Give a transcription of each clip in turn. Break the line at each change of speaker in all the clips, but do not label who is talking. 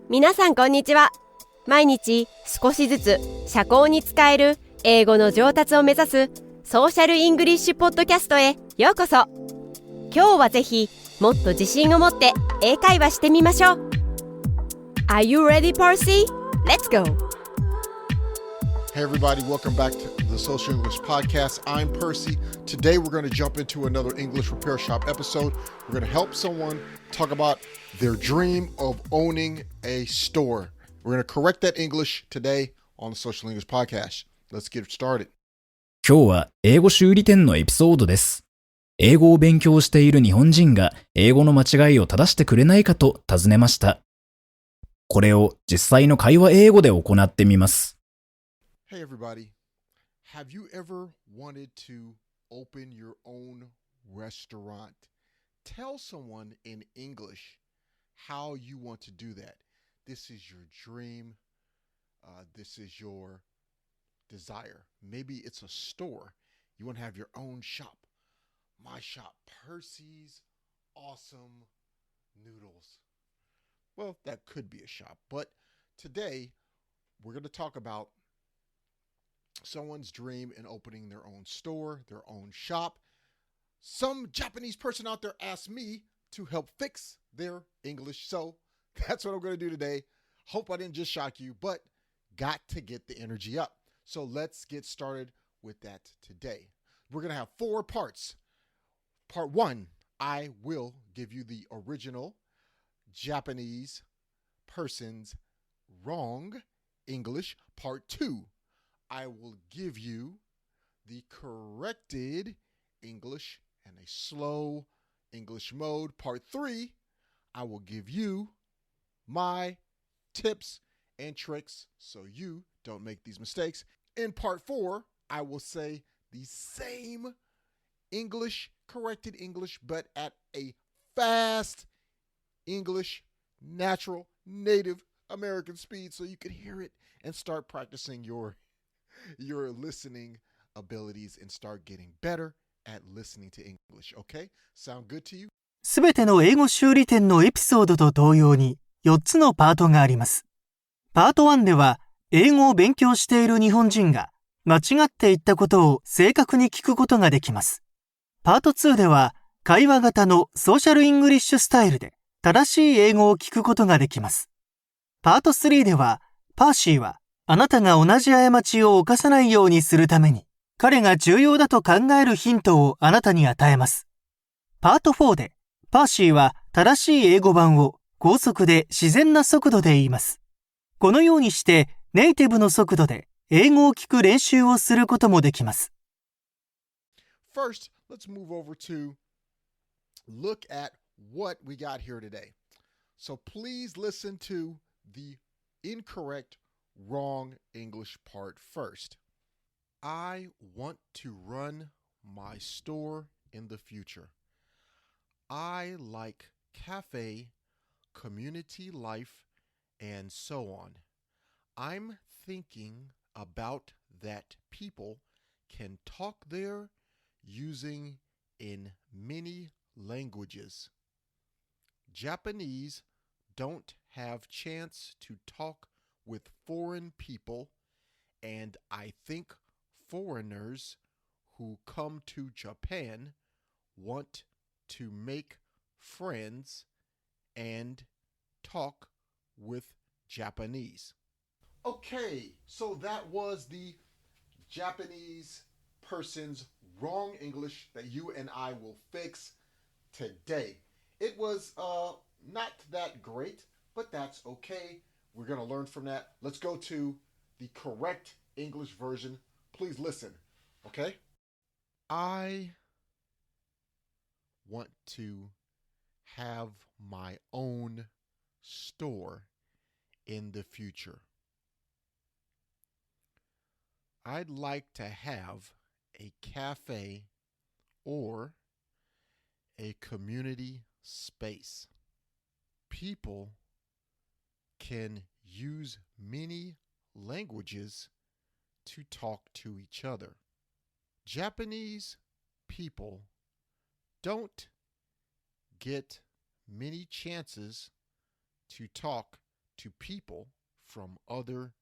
皆さんこんにちは。毎日少しずつ社交に使える英語の上達を目指すソーシャルイングリッシュポッドキャストへようこそ。今日はぜひもっと自信を持って英会話してみましょう。 Are you ready, Percy? Let's go!
Hey everybody, welcome back to the Social English Podcast. I'm Percy. Today we're going to jump into another English Repair Shop episode. We're going to help someone talk about their dream of owning a store. We're going to correct that English today on the Social English Podcast. Let's get started.
今日は英語修理店のエピソードです。英語を勉強している日本人が英語の間違いを正してくれないかと尋ねました。これを実際の会話英語で行ってみます。
Hey everybody, have you ever wanted to open your own restaurant? Tell someone in English how you want to do that. This is your dream. This is your desire. Maybe it's a store. You want to have your own shop. My shop, Percy's Awesome Noodles. Well, that could be a shop, but today we're going to talk about someone's dream in opening their own store, their own shop. Some Japanese person out there asked me to help fix their English, so that's what I'm going to do today. Hope I didn't just shock you, but got to get the energy up. So let's get started with that today. We're going to have 4 parts. Part 1, I will give you the original Japanese person's wrong English. Part 2, I will give you the corrected English and a slow English mode. Part 3, I will give you my tips and tricks so you don't make these mistakes. In part 4, I will say the same English, corrected English, but at a fast English, natural, native American speed so you can hear it and start practicing your listening abilities and start getting better at listening to English. Okay? Sound good to you?
すべての英語修理店のエピソードと同様に4つのパートがあります。パート1では英語を勉強している日本人が間違っていったことを正確に聞くことができます。パート2では会話型のソーシャルイングリッシュスタイルで正しい英語を聞くことができます。パート3ではパーシーはあなたが同じ過ちを犯さないようにするために彼が重要だと考えるヒントをあなたに与えます。パート4でパーシーは正しい英語版を高速で自然な速度で言います。このようにしてネイティブの速度で英語を聞く練習をすることもできます。
First, let's move over to look at what we got here today. So please listen to the incorrect, wrong English part first. I want to run my store in the future. I like cafe, community life, and so on. I'm thinking about that people can talk there using in many languages. Japanese don't have chance to talk with foreign people, and I think foreigners who come to Japan want to make friends and talk with Japanese. Okay, so that was the Japanese person's wrong English that you and I will fix today. It was not that great, but that's okay. We're going to learn from that. Let's go to the correct English version. Please listen, okay? I want to have my own store in the future. I'd like to have a cafe or a community space. People can use many languages to talk to each other. Japanese people don't get many chances to talk to people from other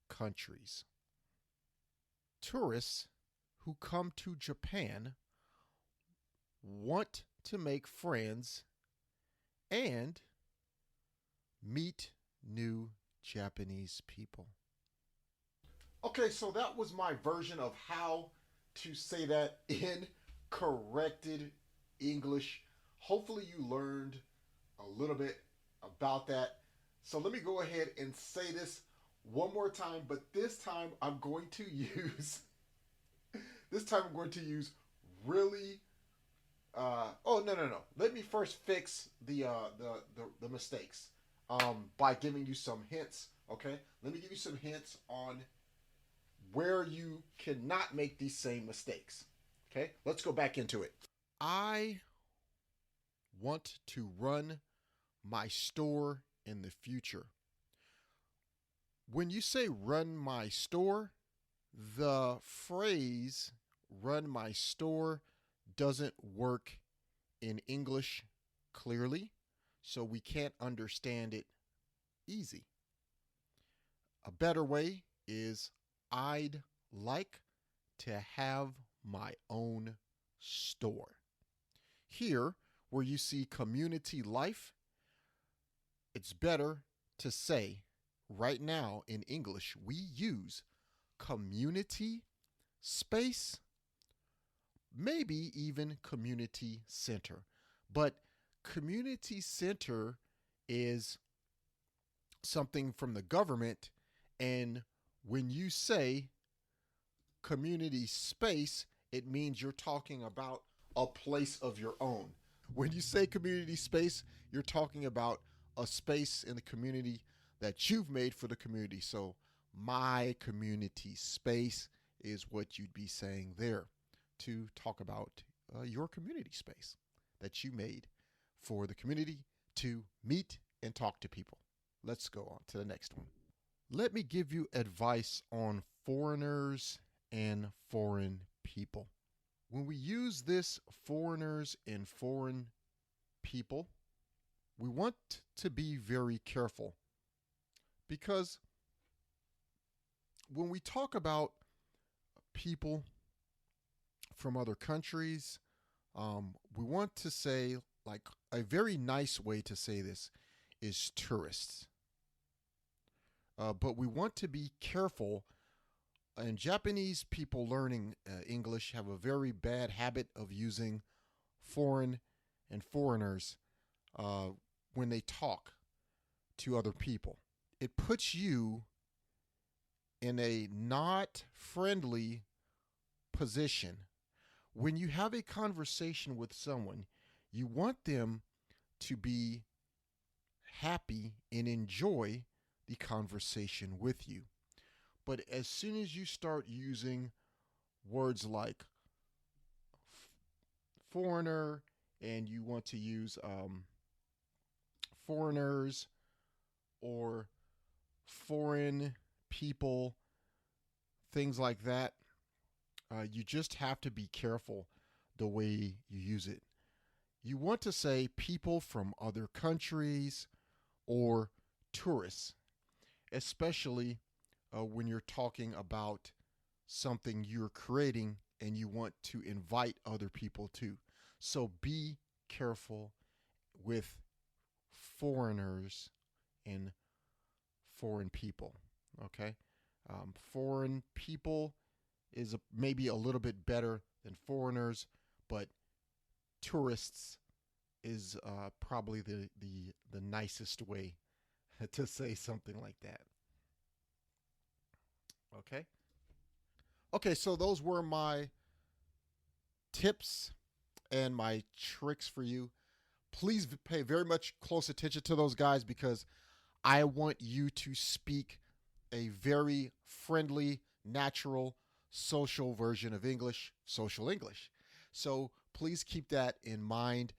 countries. Tourists who come to Japan want to make friends and meet new Japanese people. Okay, so that was my version of how to say that in corrected English. Hopefully you learned a little bit about that. So let me go ahead and say this one more time, but this time I'm going to use really no. Let me first fix the mistakes by giving you some hints, okay? Let me give you some hints on where you cannot make these same mistakes. Okay, let's go back into it. I want to run my store in the future. When you say run my store, the phrase run my store doesn't work in English clearly, so we can't understand it easy. A better way is I'd like to have my own store. Here, where you see community life, it's better to say right now in English, we use community space, maybe even community center. But community center is something from the government, and when you say community space, it means you're talking about a place of your own. When you say community space, you're talking about a space in the community that you've made for the community. So my community space is what you'd be saying there to talk about your community space that you made for the community to meet and talk to people. Let's go on to the next one. Let me give you advice on foreigners and foreign people. When we use this foreigners and foreign people, we want to be very careful, because when we talk about people from other countries, we want to say, like, a very nice way to say this is tourists. But we want to be careful, and Japanese people learning English have a very bad habit of using foreign and foreigners when they talk to other people. It puts you in a not friendly position. When you have a conversation with someone, you want them to be happy and enjoy the conversation with you. But as soon as you start using words like foreigner, and you want to use foreigners or foreign people, things like that, you just have to be careful the way you use it. You want to say people from other countries or tourists, especially when you're talking about something you're creating and you want to invite other people to. So be careful with foreigners and foreign people, okay? Foreign people is maybe a little bit better than foreigners, but tourists is probably the nicest way to say something like that. Okay, so those were my tips and my tricks for you. Please pay very much close attention to those guys, because I want you to speak a very friendly, natural, social version of English, social English. So please keep that in mind.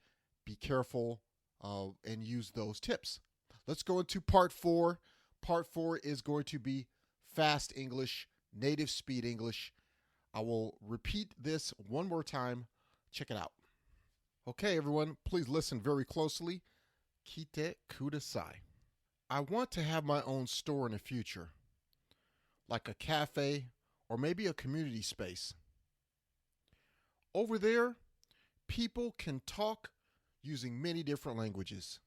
Be careful and use those tips. Let's go into part 4. Part 4 is going to be fast English, native speed English. I will repeat this one more time. Check it out. Okay, everyone, please listen very closely. Kite kudasai. I want to have my own store in the future, like a cafe or maybe a community space. Over there, people can talk using many different languages.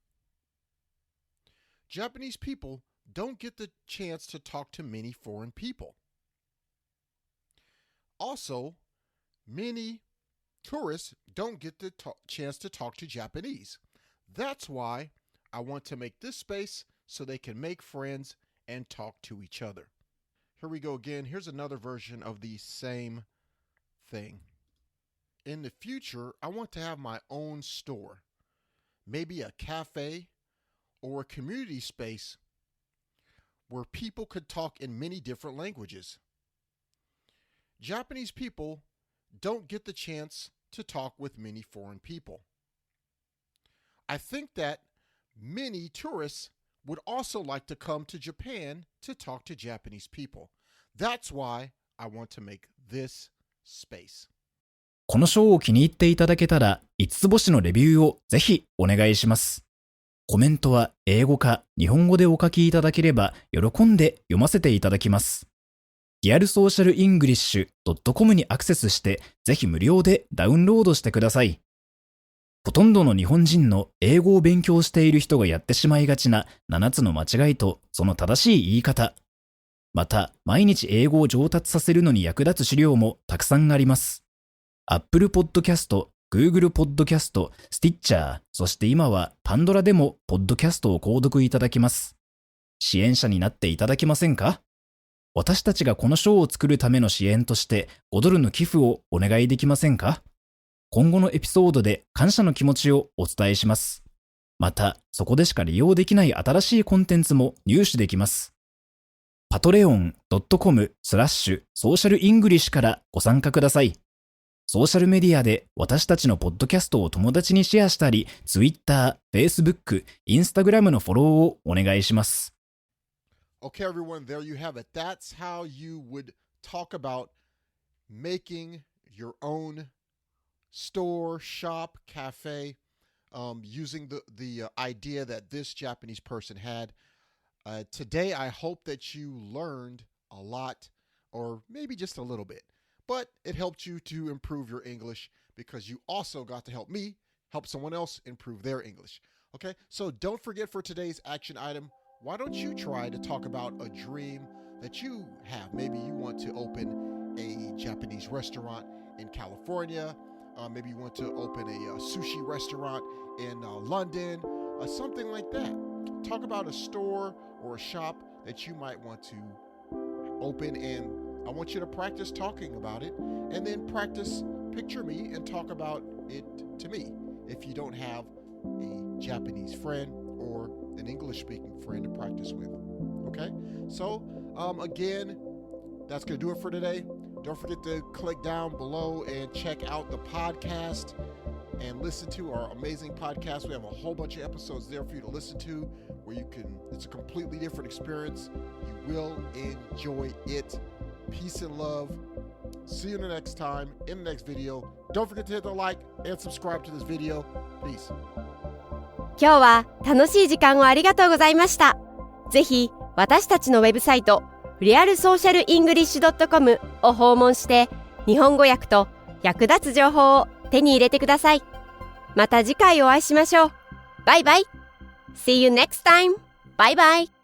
Japanese people don't get the chance to talk to many foreign people. Also, many tourists don't get the chance to talk to Japanese. That's why I want to make this space so they can make friends and talk to each other. Here we go again. Here's another version of the same thing. In the future, I want to have my own store, maybe a cafe or a community space where people could talk in many different languages. Japanese people don't get the chance to talk with many foreign people. I think that many tourists would also like to come to Japan to talk to Japanese people. That's why I want to make this space.
この章を気に入っていただけたら、5つ星のレビューをぜひお願いします。コメントは英語か日本語でお書きいただければ喜んで読ませていただきます。tjeor.english.com にアクセスしてぜひ無料でダウンロードしてください。ほとんどの日本人の英語を勉強している人がやってしまいがちな7つの間違いとその正しい言い方。また、毎日英語を上達させるのに役立つ資料もたくさんあります。Apple Podcast、Google Podcast、Stitcher、そして今はパンドラでもポッドキャストを購読いただきます。支援者になっていただけませんか？私たちがこの章を作るための支援として$5の寄付をお願いできませんか？今後のエピソードで感謝の気持ちをお伝えします。また、そこでしか利用できない新しいコンテンツも入手できます。patreon.com/socialenglish からご参加ください。ソーシャルメディアで私たちのポッドキャストを友達にシェアしたり、Twitter、Facebook、Instagram のフォローをお願いします。
Okay, everyone, there you have it. That's how you would talk about making your own store, shop, cafe, using the idea that this Japanese person had. Today, I hope that you learned a lot, or maybe just a little bit. But it helped you to improve your English because you also got to help me help someone else improve their English. Okay, so don't forget for today's action item, why don't you try to talk about a dream that you have? Maybe you want to open a Japanese restaurant in California. Maybe you want to open a sushi restaurant in London, something like that. Talk about a store or a shop that you might want to open, and I want you to practice talking about it and then practice picture me and talk about it to me if you don't have a Japanese friend or an English-speaking friend to practice with. Okay? So, again, that's going to do it for today. Don't forget to click down below and check out the podcast and listen to our amazing podcast. We have a whole bunch of episodes there for you to listen to where you can, it's a completely different experience. You will enjoy it. Peace and love. See you in the next time, in the next video. Don't forget to hit the like and subscribe to this video. Peace.
今日は楽しい時間をありがとうございました。ぜひ私たちのウェブサイトrealsocialenglish.com を訪問して日本語訳と役立つ情報を手に入れてください。また次回お会いしましょう。バイバイ。See you next time. Bye bye.